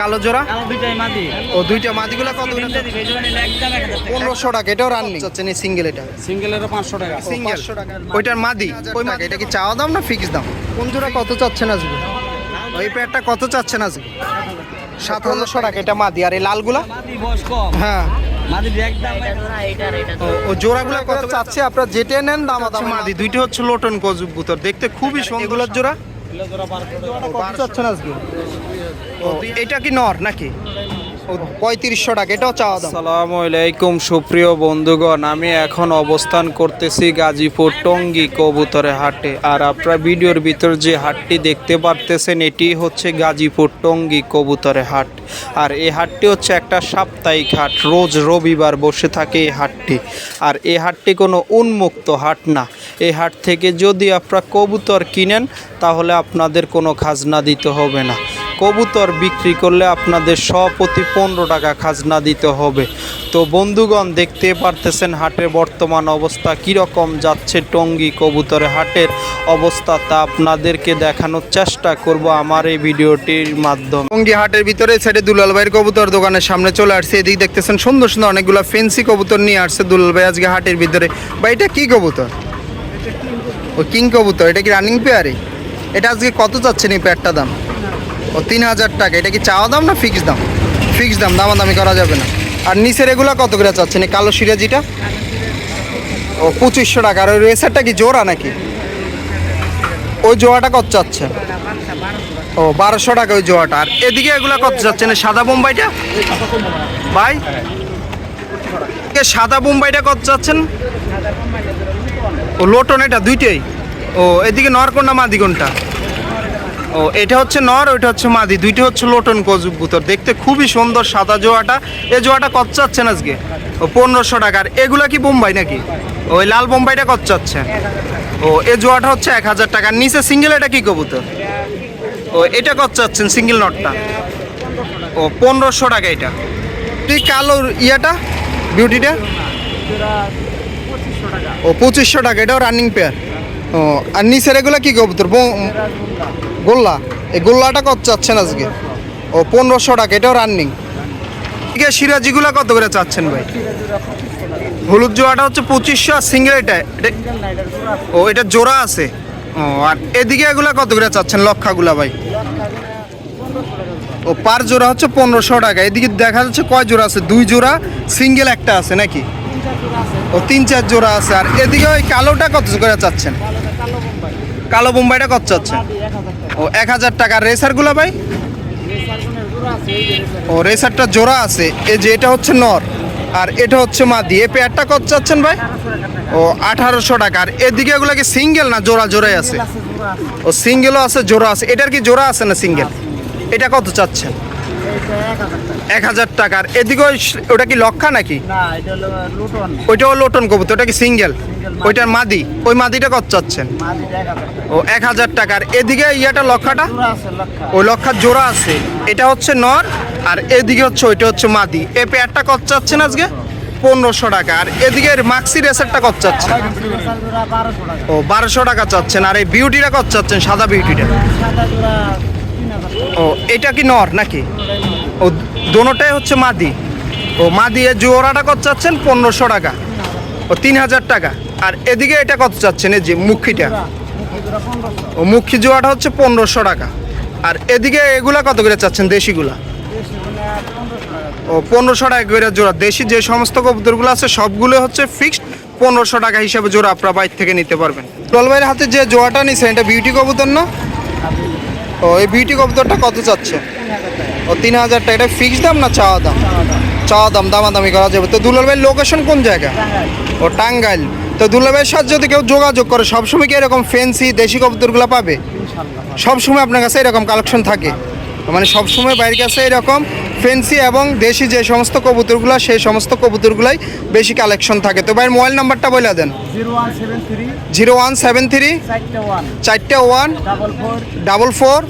কালো জোড়া দুইটাই মাদি। ও দুইটা মাদিগুলো কত করে? 1500 টাকা। এটাও রানিং চাচ্ছেন এই সিঙ্গেল? এটা সিঙ্গেলেরও 500 টাকা। সিঙ্গেল 500 টাকা। ওইটার মাদি ওই মাদি এটা কি চাওয়া দাম না ফিক্স দাম? কোন জোড়া কত চাচ্ছেন আজকে? ওই পেয়ারটা কত চাচ্ছেন আজকে? 7500 টাকা। এটা মাদি। আর এই লালগুলা? মাদি বয়স কম। হ্যাঁ মাদি একদম ও জোড়াগুলো কত চাচ্ছে? আপনারা যেটা নেন দাম দাম। মাদি দুইটা হচ্ছে লোটন কবুতর, দেখতে খুবই সুন্দর। এগুলোর জোড়া কত চাচ্ছেন আজকে? ও এটা কি নর নাকি? 3500 টাকা। এটাও চাওয়া দাম। আসসালামু আলাইকুম সুপ্রিয় বন্ধুগণ, আমি এখন অবস্থান করতেছি গাজীপুর টঙ্গী কবুতরের হাটে। আর আপনারা ভিডিওর ভিতর যে হাটটি দেখতে পারতেছেন এটি হচ্ছে গাজীপুর টঙ্গী কবুতরের হাট। আর এই হাটটি হচ্ছে একটা সাপ্তাহিক হাট, রোজ রবিবার বসে থাকে এই হাটটি। আর এই হাটটি কোনো উন্মুক্ত হাট না। এই হাট থেকে যদি আপনারা কবুতর কিনেন তাহলে আপনাদের কোনো খাজনা দিতে হবে না। কবুতর বিক্রি করলে আপনাদের প্রতি 15 টাকা খাজনা দিতে হবে। তো বন্ধুগণ, দেখতে পারতেছেন হাটের বর্তমান অবস্থা কীরকম যাচ্ছে। টঙ্গী কবুতরের হাটের অবস্থা তা আপনাদেরকে দেখানোর চেষ্টা করব আমার এই ভিডিওটির মাধ্যমে। টঙ্গী হাটের ভিতরে সাইডে দুলাল ভাইয়ের কবুতর দোকানের সামনে চলে আসছে। এদিকে দেখতেছেন সুন্দর সুন্দর অনেকগুলো ফেন্সি কবুতর নিয়ে আসছে দুলাল ভাই আজকে হাটের ভিতরে। বা এটা কি কবুতর? ও কিং কবুতর। এটা কি রানিং পেয়ারে? এটা আজকে কত চাচ্ছেন এই পেয়ারটা দাম? ও 3000 টাকা। এটা কি চাওয়া দাম না ফিক্স দাম? ফিক্স দাম, দামাদামি করা যাবে না। আর নিচের এগুলা কত করে চাচ্ছেন এই কালো সিরাজিটা? ও 2500 টাকা। আর ওই রেসারটা কি জোড়া নাকি? ওই জোড়াটা কত চাচ্ছে? ও 1200 টাকা ওই জোড়াটা। আর এদিকে এগুলা কত চাচ্ছেন সাদা বোম্বাইটা ভাই? সাদা বোম্বাইটা কত চাচ্ছেন? ও লোটন এটা দুইটাই? ও এদিকে নর কোনটা মাদি কোনটা? ও এটা হচ্ছে নর, ওইটা হচ্ছে মাদি। দুইটা হচ্ছে লোটন কবুতর, দেখতে খুবই সুন্দর সাদা জোয়াটা। এই জোয়াটা কত চাচ্ছেন আজকে? ও 1500 টাকা। আর এগুলা কি বোম্বাই নাকি? ওই লাল বোম্বাইটা কত চাচ্ছেন? ও এই জোয়াটা হচ্ছে 1000 টাকা। নিচে সিঙ্গেল এটা কি কবুতর? ও এটা কত চাচ্ছেন সিঙ্গেল নটটা? ও 1500 টাকা। এটা তুই কালো ইয়াটা বিউটিটা? ও 2500 টাকা। এটাও রানিং পেয়ার। ও আর নিচের এগুলা কি কবুতর? গোল্লা। এই গোল্লাটা কত চাচ্ছেন আজকে? ও 1500 টাকা। এটাও রানিং। ঠিক আছে, সিরাজিগুলা কত করে চাচ্ছেন ভাই? হলুদ জোড়াটা হচ্ছে 2500। আর সিঙ্গেল এটা? ও এটা জোড়া আছে। ও আর এদিকে এগুলা কত করে চাচ্ছেন লক্ষাগুলা ভাই? ও পার জোড়া হচ্ছে 1500 টাকা। এদিকে দেখা যাচ্ছে কয় জোড়া আছে? 2 জোড়া, সিঙ্গেল একটা আছে নাকি? ও 3-4 জোড়া আছে। আর এদিকে ওই কালোটা কত করে চাচ্ছেন? কালো বোম্বাইটা কত চাচ্ছেন? ও 1000 টাকা। রেসারগুলো ভাই? ও রেসারটা জোড়া আছে। এই যে এটা হচ্ছে নর আর এটা হচ্ছে মাদি। এই পেয়ারটা কত চাচ্ছেন ভাই? ও 1800 টাকা। আর এদিকে এগুলো কি সিঙ্গেল না জোড়া? জোড়াই আছে। ও সিঙ্গেলও আছে জোড়া আছে। এটার কি জোড়া আছে না সিঙ্গেল? এটা কত চাচ্ছেন? 1000 টাকা। আর এদিকে ওটা কি লক্ষা নাকি? ওইটাও লোটন কবুতর। ওটা কি সিঙ্গেল? ওইটার মাদি। ওই মাদিটা কত চাচ্ছেন? ও 1000 টাকা। আর এদিকে ইয়াটা লক্ষাটা? ওই লক্ষার জোড়া আছে। এটা হচ্ছে নর আর এদিকে হচ্ছে ওইটা হচ্ছে মাদি। এই পেয়ারটা কত চাচ্ছেন আজকে? 1500 টাকা। আর এদিকে মাক্সি রেসারটা কত চাচ্ছেন? ও 1200 টাকা চাচ্ছেন। আর এই বিউটিটা কত চাচ্ছেন সাদা বিউটিটা? ও এটা কি নর নাকি? ও দোনোটাই হচ্ছে মাদি। ও মাদি। এর জোড়াটা কত চাচ্ছেন? 1500 টাকা। ও 3000 টাকা। আর এদিকে এটা কত চাচ্ছেন? এই যে মুখিটা? ও মুখি জোড়াটা হচ্ছে 1500 টাকা। আর এদিকে এগুলা কত করে চাচ্ছেন দেশিগুলা? ও 1500 টাকা করে জোড়া। দেশি যে সমস্ত কবুতরগুলো আছে সবগুলো হচ্ছে ফিক্সড 1500 টাকা হিসাবে জোড়া আপনারা বাইরে থেকে নিতে পারবেন। জলবাইয়ের হাতে যে জোড়াটা নিছেন এটা বিউটি কবুতর না? ও এই বিউটি কবুতরটা কত চাচ্ছে? ও 3000 টাকা। এটা ফিক্সড দাম না চাওয়া দাম? চাওয়া দাম, দামাদামি করা যাবে। তো দুলাল ভাইয়ের লোকেশন কোন জায়গা? ও টাঙ্গাইল। তো দুলাল ভাইয়ের সাথে যদি কেউ যোগাযোগ করে সবসময় কি এরকম ফেন্সি দেশি কবুতরগুলো পাবে? সবসময় আপনার কাছে এরকম কালেকশন থাকে? মানে সবসময় বাইরের কাছে এরকম ফেন্সি এবং দেশি যে সমস্ত কবুতরগুলো সেই সমস্ত কবুতরগুলাই বেশি কালেকশন থাকে। তো ভাইয়ের মোবাইল নাম্বারটা বলে দেন। 0173 4 1 4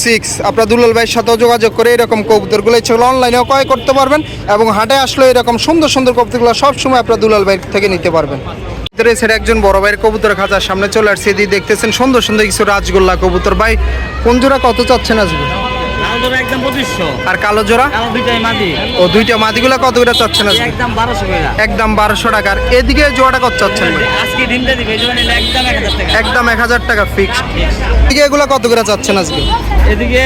6। আপনারা দুলাল ভাইয়ের সাথেও যোগাযোগ করে এরকম কবুতরগুলো ইচ্ছা অনলাইনেও ক্রয় করতে পারবেন এবং হাটে আসলে এরকম সুন্দর সুন্দর কবুতরগুলো সবসময় আপনারা দুলাল ভাইয়ের থেকে নিতে পারবেন। সেটা একজন বড় ভাইয়ের কবুতর খাঁচার সামনে চলে আসছে। এদিকে দেখতেছেন সুন্দর সুন্দর কিছু রাজগোল্লা কবুতর। ভাই কোন জোড়া কত চাচ্ছেন আজকে? জোড়া একদম 2500। আর কালো জোড়া? কালো দুইটাই মাদি। ও দুইটা মাদিগুলো কত করে চাচ্ছেন আজকে? একদম 1200 করে। একদম 1200 টাকা। আর এদিকে জোড়াটা কত চাচ্ছেন ভাই? আজকে দিনটা দিবে এই জন্য নিলে একদম 1000 টাকা। একদম 1000 টাকা ফিক্সড। এদিকে এগুলো কত করে চাচ্ছেন আজকে? এদিকে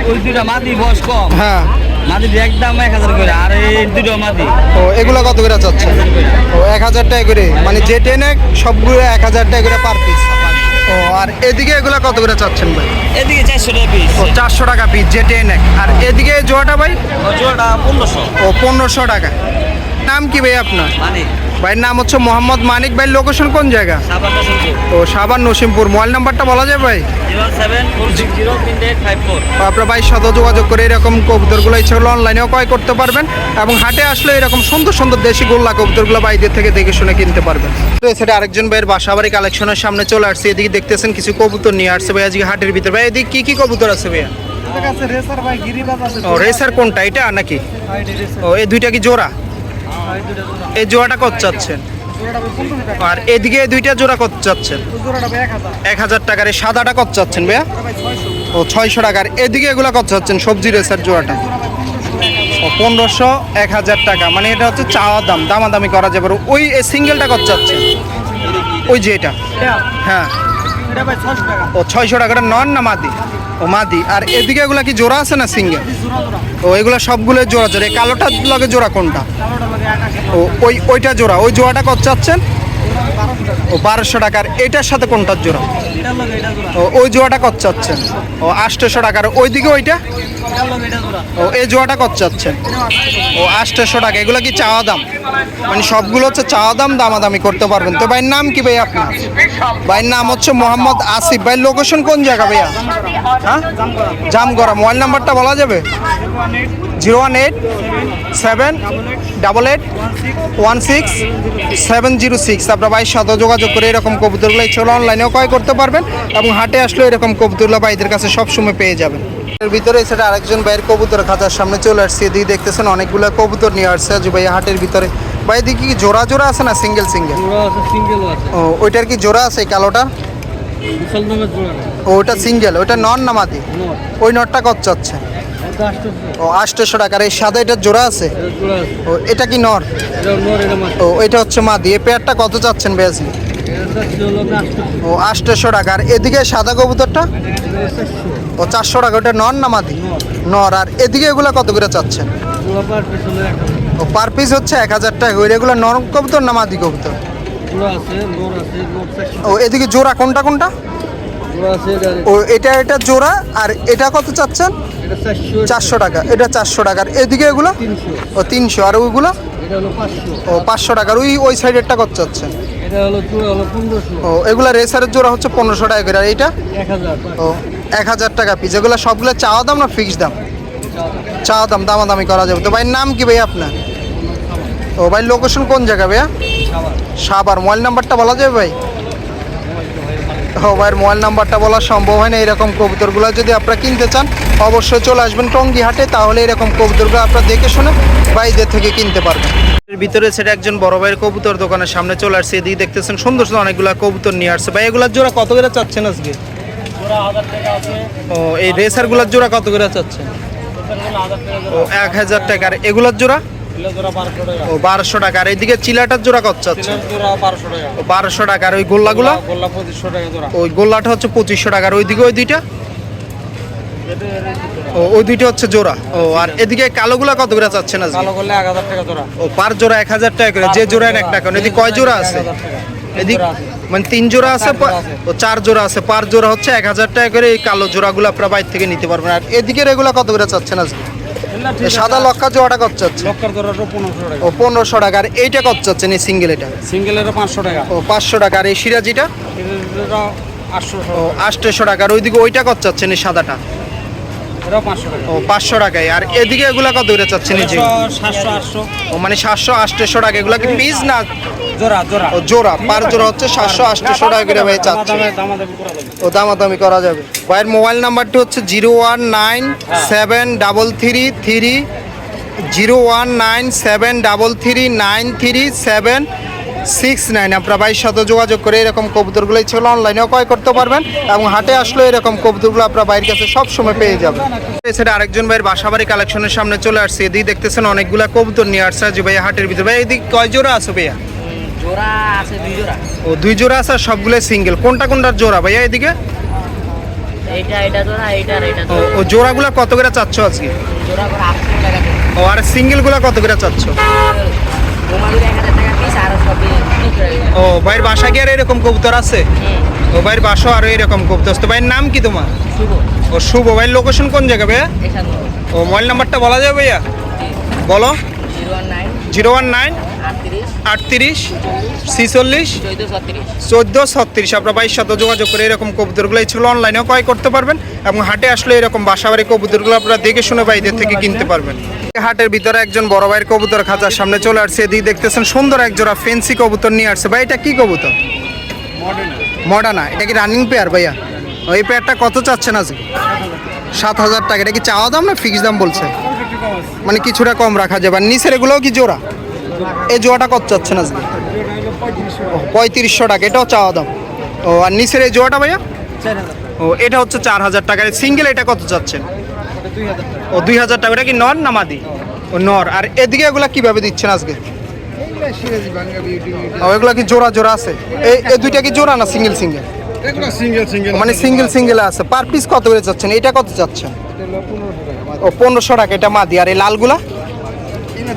ওই দুইটা মাদি বয়স কম। হ্যাঁ। মাদি একদম 1000 করে। আর এই দুটো মাদি। ও এগুলো কত করে চাচ্ছেন? ও 1000 টাকা করে, মানে যে টেনে সবগুলো 1000 টাকা করে পার পিস। ও আর এদিকে এগুলো কত করে চাচ্ছেন ভাই? এদিকে 400 টাকা পিস। ও 400 টাকা পিস যে টেনে। আর এদিকে জোড়াটা ভাই? জোড়াটা 1500। ও 1500 টাকা। নাম কি ভাই আপনার? মানে ভাইয়ের নাম হচ্ছে মোহাম্মদ মানিক। ভাই লোকেশন কোন জায়গা? সাবান শুনছো। ও সাবান নসিমপুর। মোবাইল নাম্বারটা বলা যায় ভাই? 074603854। আপনার ভাইয়ের সাথে যোগাযোগ করে এরকম কবুতরগুলো ইচ্ছা হলে অনলাইনেও ক্রয় করতে পারবেন, এবং হাটে আসলে এরকম সুন্দর সুন্দর দেশি গোল্লা কবুতরগুলো ভাইদের থেকে দেখে শুনে কিনতে পারবেন। তো সেটা আরেকজন ভাইয়ের বাসাবাড়ি কালেকশনের সামনে চলে আসছে। এদিকে দেখতেছেন কিছু কবুতর নিয়ে আসছে ভাই আজকে হাটের ভিতরে। ভাই এদিকে কি কি কবুতর আছে ভাইয়া? ও রেসার কোনটা, এটা নাকি? ও এই দুইটা কি জোড়া? এই জোড়াটা কত চাচ্ছেন? আর এদিকে এই দুইটা জোড়া কত চাচ্ছেন? 1000 টাকার। এই সাদাটা কত চাচ্ছেন ভাইয়া? ও 600 টাকার। এদিকে এগুলো কত চাচ্ছেন সবজি রেসার জোড়াটা? ও 1500 1000 টাকা, মানে এটা হচ্ছে চাওয়া দাম, দামাদামি করা যাবে। ওই সিঙ্গেলটা কত চাচ্ছেন? ওই যে এটা? হ্যাঁ। ও 600 টাকাটা নন না মাদি? ও মাদি। আর এদিকে এগুলা কি জোড়া আছে না সিঙ্গেল? ও এগুলো সবগুলো জোড়া জোড়া। এই কালোটার লগে জোড়া কোনটা? ও ওইটা জোড়া। ওই জোড়াটা কত চাচ্ছেন? ও 1200 টাকার। এটার সাথে কোনটার জোড়া? ও ওই জোড়াটা কত চাচ্ছেন? ও 800 টাকার। ওইদিকে ওইটা? ও এই জোড়াটা কত চাচ্ছেন? ও 800 টাকা। এগুলো কি চাওয়া দাম? মানে সবগুলো হচ্ছে চাওয়া দাম, দামাদামি করতে পারবেন। তো ভাইয়ের নাম কি ভাই আপনার? ভাইয়ের নাম হচ্ছে মোহাম্মদ আসিফ। ভাই লোকেশন কোন জায়গা ভাইয়া? হ্যাঁ জামগড়া। মোবাইল নাম্বারটা বলা যাবে? 01878161606। আপনার ভাইয়ের সাথে যোগাযোগ করে এরকম কবুতরগুলো ইচ্ছে হলে অনলাইনেও ক্রয় করতে পারবেন, এবং হাটে আসলে এরকম কবুতরগুলো ভাইদের কাছে সবসময় পেয়ে যাবেন। এর ভিতরে সেটা আরেকজন ভাইয়ের কবুতর খাঁচার সামনে চলে আসছে। এদিকে দেখতেছেন অনেকগুলো কবুতর নিয়ে আসছে যে ভাই হাটের ভিতরে। ভাই এদিকে কি জোড়া জোড়া আছে না সিঙ্গেল সিঙ্গেল? ও ওইটার কি জোড়া আছে এই কালোটা? ও ওটা সিঙ্গেল। ওইটা নন না মাদি? ওই নটটা কত চাচ্ছে? ও 800 টাকার। এই সাদা এটার জোড়া আছে? ও এটা কি নর? ও এটা হচ্ছে মাদি। এই পেয়ারটা কত চাচ্ছেন বেশি? ও 800 টাকা। আর এদিকে সাদা কবুতরটা? ও 400 টাকা। ওটা নর না মাদি? নর। আর এদিকে এগুলো কত করে চাচ্ছেন? ও পার পিস হচ্ছে 1000 টাকা। ওই এগুলো নর কবুতর না মাদি কবুতর? ও এদিকে জোড়া কোনটা কোনটা? ও এটা এটা জোড়া। আর এটা কত চাচ্ছেন? 400 টাকা। এটা 400 টাকার। এদিকে এগুলো? ও 300। আর ওইগুলো? ও 500 টাকার। ওই সাইডেরটা কত চাচ্ছেন? ও এগুলা রেসারের জোড়া হচ্ছে 1500 টাকা করে। আর এইটা? ও 1000 টাকা পিস। এগুলো সবগুলো চাওয়া দাম না ফিক্সড দাম? চাওয়া দাম, দামাদামি করা যাবে। তো ভাইয়ের নাম কি ভাই আপনার? ও ভাই লোকেশন কোন জায়গা ভাইয়া? সাভার। মোবাইল নাম্বারটা বলা যাবে ভাই? ও ভাইয়ের মোবাইল নাম্বারটা বলা সম্ভব হয় না। এরকম কবুতরগুলো যদি আপনারা কিনতে চান অবশ্যই চলে আসবেন টঙ্গী হাটে, তাহলে এরকম কবুতরগুলো আপনারা দেখে শুনে ভাইদের থেকে কিনতে পারবেন। এর ভিতরে সেটা একজন বড় ভাইয়ের কবুতর দোকানের সামনে চলে আসছে। এদিকে দেখতেছেন সুন্দর সুন্দর অনেকগুলো কবুতর নিয়ে আসছে। ভাই এগুলোর জোড়া কত করে চাচ্ছেন আজকে? ও এই রেসারগুলোর জোড়া কত করে চাচ্ছেন? ও 1000 টাকা। আর এগুলোর জোড়া? ও 1200 টাকা। আর এইদিকে চিলাটার জোড়া কত চাচ্ছে? ও 1200 টাকা। আর ওই গোল্লাগুলো? ওই গোল্লাটা হচ্ছে 2500 টাকা। আর ওইদিকে ওই দুইটা? ও ওই দুইটা হচ্ছে জোড়া। ও আর এদিকে কালোগুলা কত করে চাচ্ছেন আজকে? ও পার জোড়া 1000 টাকা করে। যে জোড়া এক টাকা। এদিকে কয় জোড়া আছে? এদিক মানে 3 জোড়া আছে। ও 4 জোড়া আছে। পার জোড়া হচ্ছে 1000 টাকা করে। এই কালো জোড়াগুলো আপনারা বাইরে থেকে নিতে পারবেন। আর এদিকে এগুলা কত করে চাচ্ছেন আজকে? সাদা লক্কা জোড়াটা কত চাচ্ছে? 1500 টাকা। ও 1500 টাকা। আর এইটা কত চাচ্ছেন এই সিঙ্গেল? এটা সিঙ্গেলের 500 টাকা। ও 500 টাকা। আর এই সিরাজিটা? 800। ও 800 টাকা। আর ওইদিকে ওইটা কত চাচ্ছেন এই সাদাটা? 500 টাকা। ও 500 টাকায়। আর এদিকে এগুলা কত করে চাচ্ছেন এই যে? 700 800। ও মানে 700 800 টাকা। এগুলা কি পিস না জোড়া? জোড়া। ও জোড়া। পার জোড়া হচ্ছে 700 800 টাকা করে ভাই চাচ্ছে। ও দামাদামি করা যাবে। ভাইয়ের মোবাইল নাম্বারটি হচ্ছে 0197333 01973339337 69 আপনারা ভাইয়ের সাথে যোগাযোগ করে এরকম কবুতরগুলোই ছিল অনলাইনেও ক্রয় করতে পারবেন এবং হাটে আসলে এরকম কবুতরগুলো আপনারা ভাইয়ের কাছে সবসময় পেয়ে যাবেন। এছাড়া আরেকজন ভাইয়ের বাসাবাড়ি কালেকশনের সামনে চলে আসছে, এদিকে দেখতেছেন অনেকগুলা কবুতর নিয়ে আসছে যে ভাইয়া হাটের ভিতরে। ভাই এদিকে কয় জোড়া আছে ভাইয়া? জোড়া আছে 2 জোড়া। ও 2 জোড়া আছে, আর সবগুলো সিঙ্গেল। কোনটা কোনটার জোড়া ভাইয়া এদিকে? এটা জোড়া, এটা ও জোড়াগুলো কত করে চাচ্ছ আজকে? জোড়া করে 800 টাকা। ও আর সিঙ্গেলগুলো কত করে চাচ্ছ? মোবাইল 1000 টাকা পিস আর সব ও ভাইয়ের বাসা কি আর এরকম কবুতর আছে? ও ভাইয়ের বাসা আর এরকম কবুতর আছে। তো ভাইয়ের নাম কি তোমার? শুভ। ও শুভ। ভাইয়ের লোকেশন কোন জায়গা ভাইয়া? এখানে ও মোবাইল নাম্বারটা বলা যাবে ভাইয়া? বলো। 019 38 46 14 36। আপনার ভাইয়ের সাথে যোগাযোগ করে এরকম কবুতরগুলো ছিল অনলাইনেও ক্রয় করতে পারবেন এবং হাটে আসলে এরকম বাসাবাড়ি কবুতরগুলো আপনারা দেখে শুনে ভাইদের থেকে কিনতে পারবেন। হাটের ভিতরে একজন বড় ভাইয়ের কবুতর খাঁচার সামনে চলে আসছে, এদিকে দেখতেছেন সুন্দর এক জোড়া ফেন্সি কবুতর নিয়ে আসছে। ভাই এটা কি কবুতর? মডার্না। এটা কি রানিং পেয়ার ভাইয়া? ওই পেয়ারটা কত চাচ্ছেন আজকে? 7000 টাকা। এটা কি চাওয়া দাম না ফিক্স দাম বলছে? মানে কিছুটা কম রাখা যাবে। আর নিচের এগুলোও কি জোড়া? এই জোড়াটা কত চাচ্ছেন আজকে? 3500 টাকা। এটাও চাওয়া দাম। ও আর নিচের এই জোড়াটা ভাইয়া? ও এটা হচ্ছে 4000 টাকা। সিঙ্গেল এটা কত চাচ্ছেন? ও 2000 টাকা। এটা কি নর না মাদি? ও নর। আর এদিকে এগুলা কিভাবে দিচ্ছেন আজকে? ও এগুলা কি জোড়া জোড়া আছে? এই দুইটা কি জোড়া না সিঙ্গেল সিঙ্গেল? মানে সিঙ্গেল সিঙ্গেল আছে। পার পিস কত করে চাচ্ছেন? এটা কত চাচ্ছেন? ও 1500 টাকা। এটা মাদি। আর এই লালগুলা?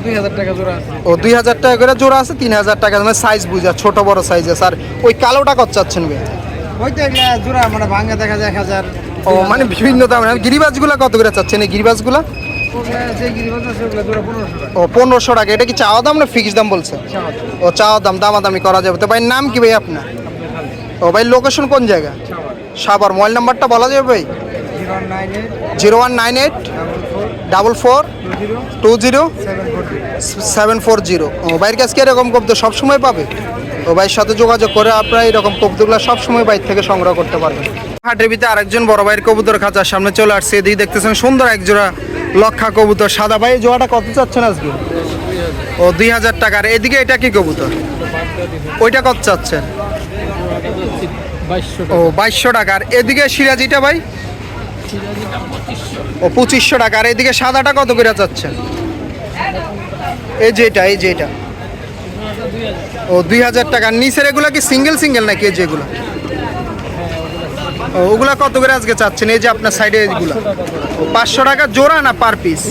2000 টাকা জোড়া আছে। ও 2000 টাকা করে জোড়া আছে। 3000 টাকা। মানে সাইজ বুঝা ছোট বড় সাইজ আছে। আর ওই কালোটা কত চাচ্ছেন ভাই? হয়তো এগুলা জোড়া মানে ভাঙা দেখা যায় 1000। ও মানে বিভিন্ন দাম। গিরিবাজগুলা কত করে চাচ্ছেন এই গিরিবাজগুলা? যে গিরিবাজ আছে ওগুলা জোড়া 1500 টাকা। ও 1500 টাকা। এটা কি চাওয়া দাম না ফিক্স দাম বলছে? ও চাওয়া দাম। দামাদামি করা যাবে। তো ভাই নাম কি ভাই আপনার? ও ভাই লোকেশন কোন জায়গা? সাভার। মোবাইল নাম্বারটা বলা যাবে ভাই? 0198 44 20 740। ও ভাইয়ের কাছে কি এরকম কবুতর সবসময় পাবে? ও ভাইয়ের সাথে যোগাযোগ করে আপনারা এরকম কবুতরগুলো সবসময় বাইর থেকে সংগ্রহ করতে পারবেন। হাটের ভিতরে আরেকজন বড় ভাইয়ের কবুতর খাঁচার সামনে চলে আসছে, এদিকে দেখতেছেন সুন্দর এক জোড়া লক্ষা কবুতর সাদা। ভাই জোড়াটা কত চাচ্ছেন আজকে? ও 2000 টাকা। আর এদিকে এটা কি কবুতর? ওইটা কত চাচ্ছেন? ও 2200 টাকা। আর এদিকে সিরাজিটা ভাই? ও 2500 টাকা। আর এদিকে সাদাটা কত করে চাচ্ছেন? এই যে এটা ও 2000 টাকা। নিচের এগুলা কি সিঙ্গেল সিঙ্গেল নাকি এই যেগুলো? ও ওগুলা কত করে আজকে চাচ্ছেন? এই যে আপনার সাইডে এগুলা 500 টাকা জোড়া না পার পিস?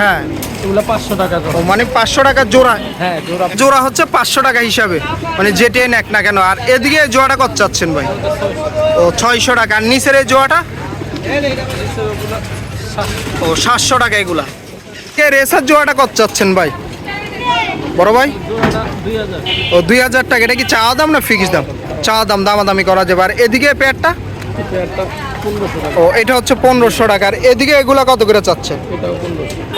হ্যাঁ এগুলা 500 টাকা ও মানে 500 টাকা জোড়া। হ্যাঁ জোড়া জোড়া হচ্ছে 500 টাকা হিসাবে, মানে যেটাই নেক না কেন। আর এদিকে এই জোড়াটা কত চাচ্ছেন ভাই? ও 600 টাকা। আর নিচের এই জোড়াটা? ও 700 টাকা। এগুলা রেসার জোড়াটা কত চাচ্ছেন ভাই বড় ভাই? ও 2000 টাকা। এটা কি চাওয়া দাম না ফিক্স দাম? চাওয়া দাম। দামাদামি করা যাবে। আর এদিকে পেয়ারটা? ও এটা হচ্ছে 1500 টাকা। আর এদিকে এগুলা কত করে চাচ্ছেন?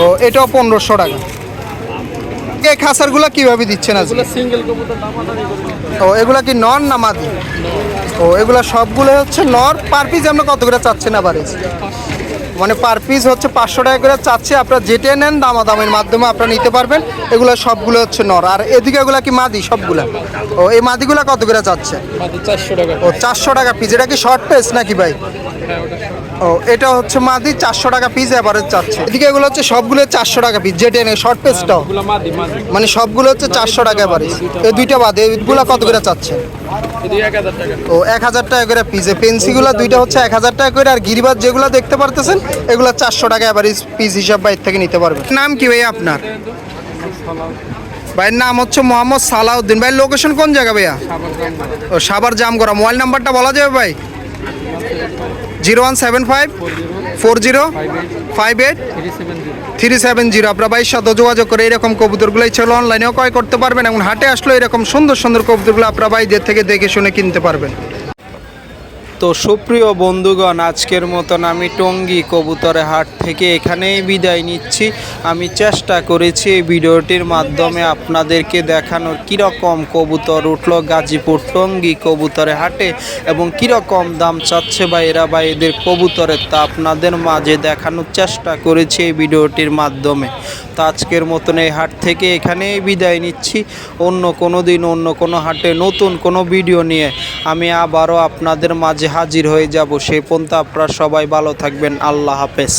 ও এটাও 1500 টাকা। এই খাসারগুলা কিভাবে দিচ্ছেন আজকে? ও এগুলা কি নর না মাদি? ও এগুলা সবগুলো হচ্ছে নর। পার পিস আমরা কত করে চাচ্ছেন আবার? মানে পার পিস হচ্ছে 500 টাকা করে চাচ্ছে। আপনারা যেটা নেন দামাদামের মাধ্যমে আপনারা নিতে পারবেন। এগুলো সবগুলো হচ্ছে নর। আর এদিকে এগুলা কি মাদি সবগুলা? ও এই মাদিগুলা কত করে চাচ্ছে? 400 টাকা। ও 400 টাকা পিস। এটা কি শর্ট পেস নাকি ভাই? ও এটা হচ্ছে মাদি 400 টাকা পিস এভারেজ চাচ্ছে। এদিকে এগুলো হচ্ছে সবগুলো 400 টাকা পিস যেটা নেই শর্ট পেসটাও, মানে সবগুলো হচ্ছে 400 টাকা এভারেজ। এই দুইটা বাদে এইগুলো কত করে চাচ্ছে? ও 1000 টাকা করে পিস। পেন্সিগুলো দুইটা হচ্ছে 1000 টাকা করে। আর গিরিবাজ যেগুলো দেখতে পারতেছেন এগুলো 400 টাকা এভারেজ পিস হিসাব বাইর থেকে নিতে পারবেন। নাম কি ভাই আপনার? ভাইয়ের নাম হচ্ছে মোহাম্মদ সালাউদ্দিন। ভাইয়ের লোকেশন কোন জায়গা ভাইয়া? ও সাভার জামগড়া। মোবাইল নাম্বারটা বলা যাবে ভাই? 0175 40 58 370। আপনার ভাইয়ের সাথে যোগাযোগ করে এরকম কবুতরগুলোই ছিল অনলাইনেও ক্রয় করতে পারবেন এবং হাটে আসলে এরকম সুন্দর সুন্দর কবুতরগুলো আপনার ভাইদের থেকে দেখে শুনে কিনতে পারবেন। তো সুপ্রিয় বন্ধুগণ, আজকের মতন আমি টঙ্গী কবুতরে হাট থেকে এখানেই বিদায় নিচ্ছি। আমি চেষ্টা করেছি এই ভিডিওটির মাধ্যমে আপনাদেরকে দেখানোর কীরকম কবুতর উঠলো গাজীপুর টঙ্গী কবুতরে হাটে এবং কীরকম দাম চাচ্ছে বা এরা বা এদের কবুতরের, তা আপনাদের মাঝে দেখানোর চেষ্টা করেছি এই ভিডিওটির মাধ্যমে। তো আজকের মতন এই হাট থেকে এখানেই বিদায় নিচ্ছি। অন্য কোনো দিন অন্য কোনো হাটে নতুন কোনো ভিডিও নিয়ে আমি আবারও আপনাদের মাঝে হাজির হয়ে যাব। সেই পর্যন্ত আপনারা সবাই ভালো থাকবেন। আল্লাহ হাফেজ।